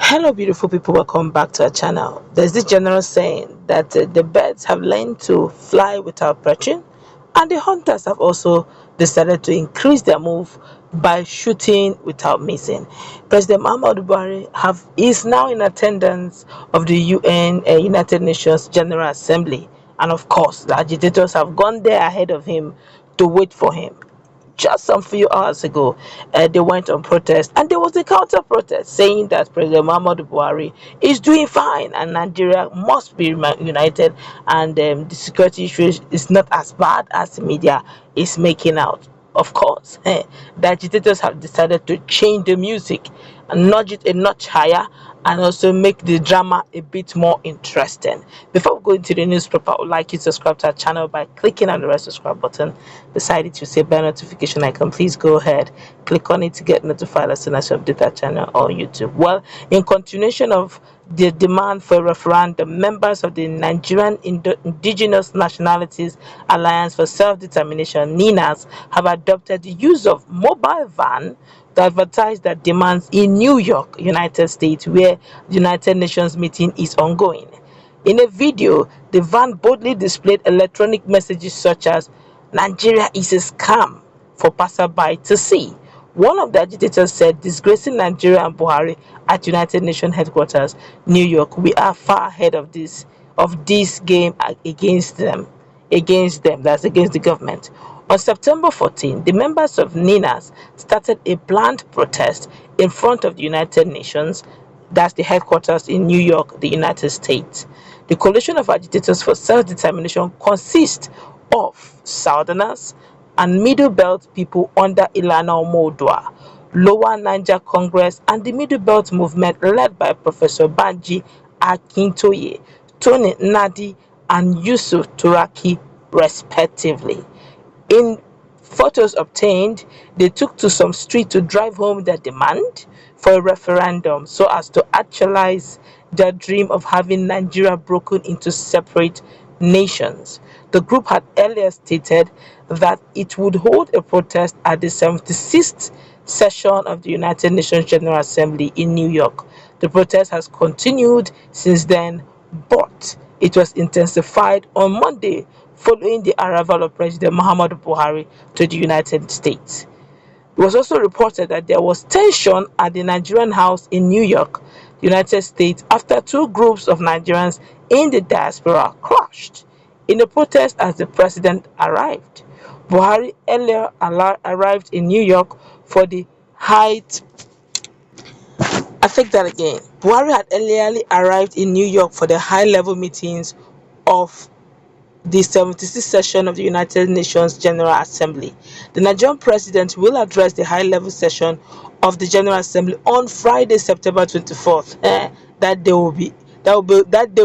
Hello, beautiful people. Welcome back to our channel. There's this general saying that the birds have learned to fly without perching, and the hunters have also decided to increase their move by shooting without missing. President Muhammadu Buhari is now in attendance of the United Nations General Assembly, and of course, the agitators have gone there ahead of him to wait for him. Just some few hours ago, they went on protest, and there was a counter protest saying that President Muhammadu Buhari is doing fine and Nigeria must be united, and the security issue is not as bad as the media is making out. Of course, the agitators have decided to change the music and nudge it a notch higher, and also make the drama a bit more interesting. Before we go into the newspaper, I would like you to subscribe to our channel by clicking on the red subscribe button. Beside it, you see bell notification icon. Please go ahead, click on it to get notified as soon as you update our channel on YouTube. Well, in continuation of the demand for a referendum, members of the Nigerian Indigenous Nationalities Alliance for Self-Determination (NINAS) have adopted the use of mobile van to advertise their demands in New York, United States, where the United Nations meeting is ongoing. In a video, the van boldly displayed electronic messages such as "Nigeria is a scam" for passerby to see. One of the agitators said, "Disgracing Nigeria and Buhari at United Nations headquarters, New York, we are far ahead of this game against them. That's against the government." On September 14, the members of NINAS started a planned protest in front of the United Nations, that's the headquarters in New York, the United States. The coalition of agitators for self-determination consists of Southerners and Middle Belt people under Ilana Omoodua, Lower Niger Congress, and the Middle Belt movement led by Professor Banji Akintoye, Tony Nadi, and Yusuf Turaki, respectively. In photos obtained, they took to some streets to drive home their demand for a referendum so as to actualize their dream of having Nigeria broken into separate nations. The group had earlier stated that it would hold a protest at the 76th session of the United Nations General Assembly in New York. The protest has continued since then, but it was intensified on Monday following the arrival of President Muhammadu Buhari to the United States. It was also reported that there was tension at the Nigerian house in New York, United States, after two groups of Nigerians in the diaspora clashed in a protest as the president arrived. Buhari earlier arrived in New York for the height. I think that again. Buhari had earlier arrived in New York for the high-level meetings of the 76th session of the United Nations General Assembly. The Nigerian president will address the high-level session of the General Assembly on Friday, September 24th. That day will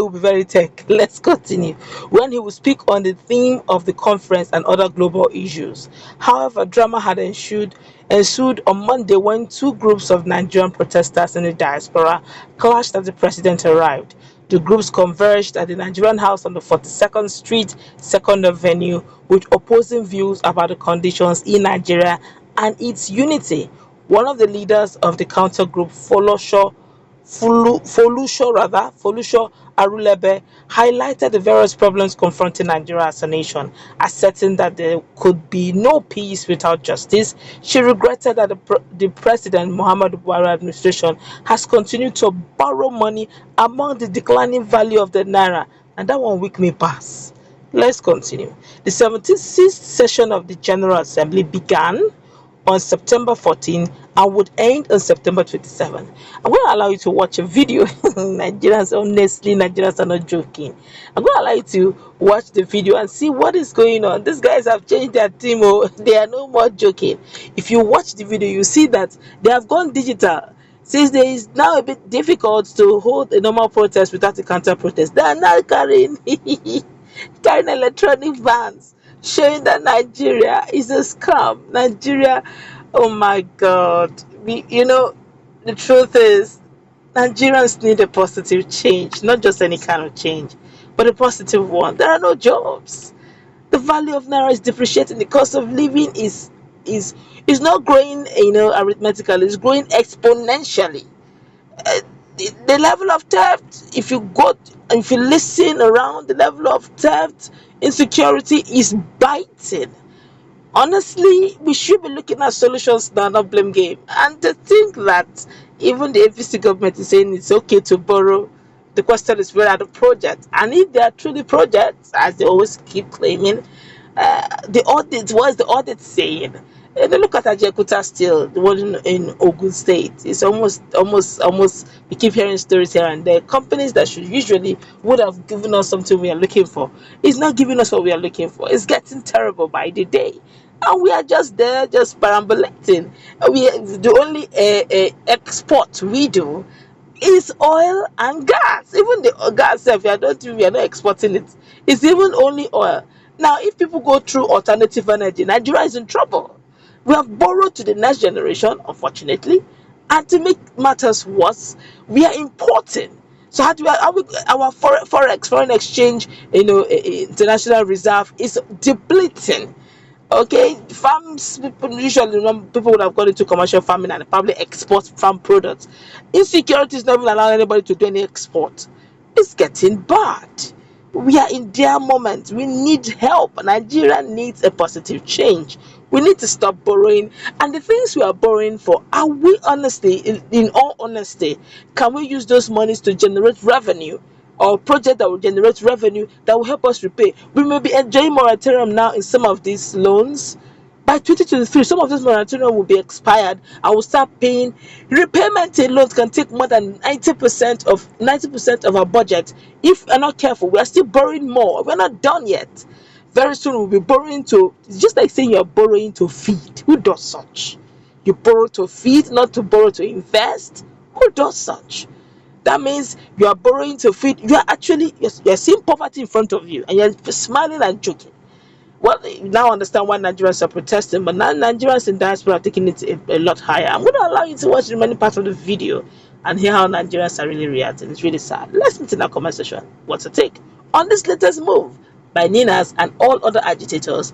be very tech. Let's continue. When he will speak on the theme of the conference and other global issues. However, drama had ensued on Monday when two groups of Nigerian protesters in the diaspora clashed as the president arrived. The groups converged at the Nigerian house on the 42nd Street, 2nd Avenue, with opposing views about the conditions in Nigeria and its unity. One of the leaders of the counter group, Folusho Arulebe, highlighted the various problems confronting Nigeria as a nation, asserting that there could be no peace without justice. She regretted that the President Muhammadu Buhari administration has continued to borrow money among the declining value of the naira, and that one week may pass. Let's continue. The 76th session of the General Assembly began on September 14 and would end on September 27. I'm going to allow you to watch a video. Nigerians, honestly, Nigerians are not joking. I'm going to allow you to watch the video and see what is going on. These guys have changed their team. Oh, they are no more joking. If you watch the video, you see that they have gone digital. Since there is now a bit difficult to hold a normal protest without a counter protest, they are now carrying electronic vans showing that Nigeria is a scam. Nigeria, oh my God. The truth is, Nigerians need a positive change, not just any kind of change, but a positive one. There are no jobs. The value of naira is depreciating. The cost of living is not growing, arithmetically. It's growing exponentially. the level of theft, if you listen around, the level of theft, insecurity is biting. Honestly, we should be looking at solutions now, not blame game. And to think that even the APC government is saying it's okay to borrow, the question is where are the projects? And if they are truly projects, as they always keep claiming, the audit, what is the audit saying? They look at Agita0rs still, the one in Ogun State. It's almost. We keep hearing stories here and there. Companies that should usually would have given us something we are looking for, it's not giving us what we are looking for. It's getting terrible by the day, and we are just there, just perambulating. The only export we do is oil and gas. Even the gas, if we are not exporting it. It's even only oil. Now, if people go through alternative energy, Nigeria is in trouble. We have borrowed to the next generation, unfortunately, and to make matters worse, we are importing. So our forex, foreign exchange, international reserve is depleting. Okay, farms, people usually, people would have gone into commercial farming and probably export farm products. Insecurity is not even allowing anybody to do any export. It's getting bad. We are in their moment. We need help. Nigeria needs a positive change. We need to stop borrowing. And the things we are borrowing for, are we honestly, in all honesty, can we use those monies to generate revenue? Or project that will generate revenue that will help us repay? We may be enjoying moratorium now in some of these loans. By 2023, some of this moratorium will be expired. I will start paying. Repayment in loans can take more than 90% of our budget. If we're not careful, we are still borrowing more. We're not done yet. Very soon we'll be borrowing to. It's just like saying you're borrowing to feed. Who does such? You borrow to feed, not to borrow to invest. Who does such? That means you are borrowing to feed. You are actually, you're seeing poverty in front of you and you're smiling and joking. Well, you now understand why Nigerians are protesting, but now Nigerians in diaspora are taking it a lot higher. I'm going to allow you to watch the remaining part of the video and hear how Nigerians are really reacting. It's really sad. Let's meet in our comment section. What's your take on this latest move by Ninas and all other agitators?